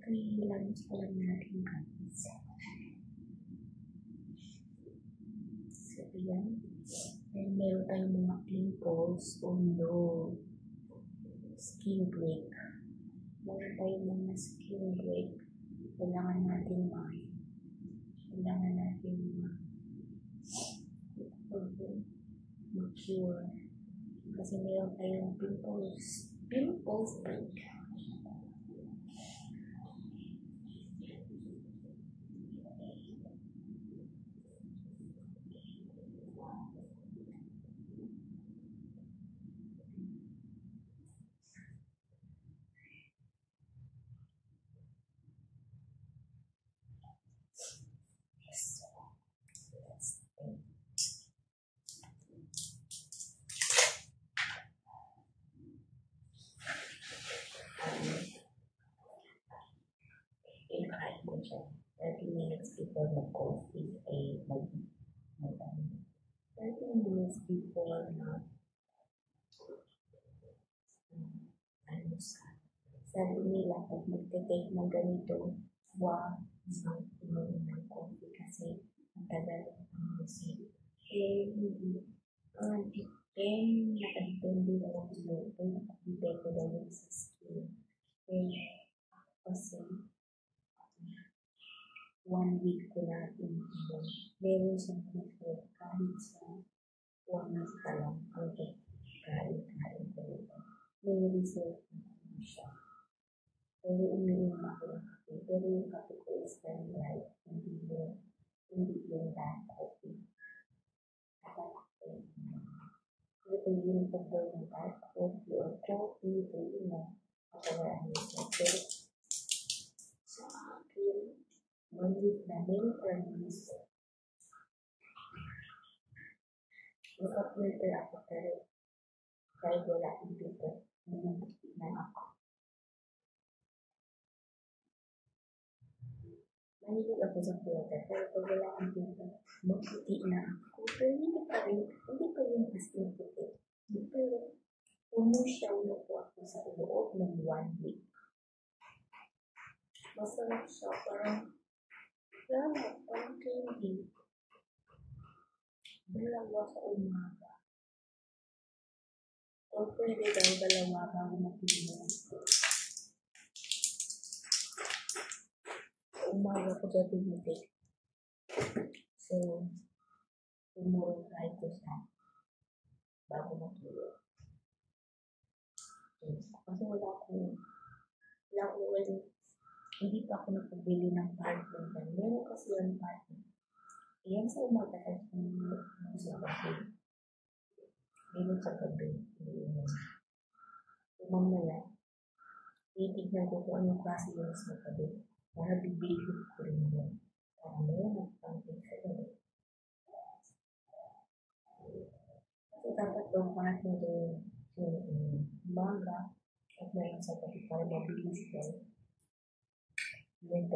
Naghilamos pa lang natin guys. So, yan. And meron tayong mga pimples on the skin break. Meron tayong mga skin break. Kailangan natin mag-cure. Kasi meron tayong pimples break. Inakain ko siya 30 minutes before mag-coffee ay 30 minutes before sabi nila pag magte-take ng ganito huwag inumin ng coffee kasi ang tagal ang musik nakadepende daw ang inumin nakadepende daw yung sa skin kasi 1 week ko na ininom. Meron siyang before kahit sa 1 week pa lang ang kain ko nito. May result na siya. Pero umiinom ako ng kape. Pero yung kape ko is very light. Hindi yung dark coffee. Pero pwede yung pagdaw ng dark coffee or coffee, pwede na. Pagkawaan nito. Pero sa akin, 1 week na meron promise. Naka-filter ako pero kahit wala akong filter, bumubuti na ako. Mahilig ako sa filter pero pag wala akong filter, bumubuti na ako. Pero hindi pa yung as in puti. Pero pumusyaw na po ako sa loob ng 1 week. Masarap siya, parang candy. Dalawa sa umaga. O pwede daw dalawa bago matulog. Umaga ko siya tinitik. So, tomorrow try ko siya bago matulog. Kasi hindi pa ako nakabili ng partner. Meron kasi yung partner. Yan sa umaga at sa gabi. Meron sa gabi. Mamaya, titignan ko kung anong klase yung sa gabi. Para bibili ko rin yun. Para meron ang pang-ping sa gabi. Kasi dapat daw partner doon yung umaga at meron sa gabi para mabilis daw. Then,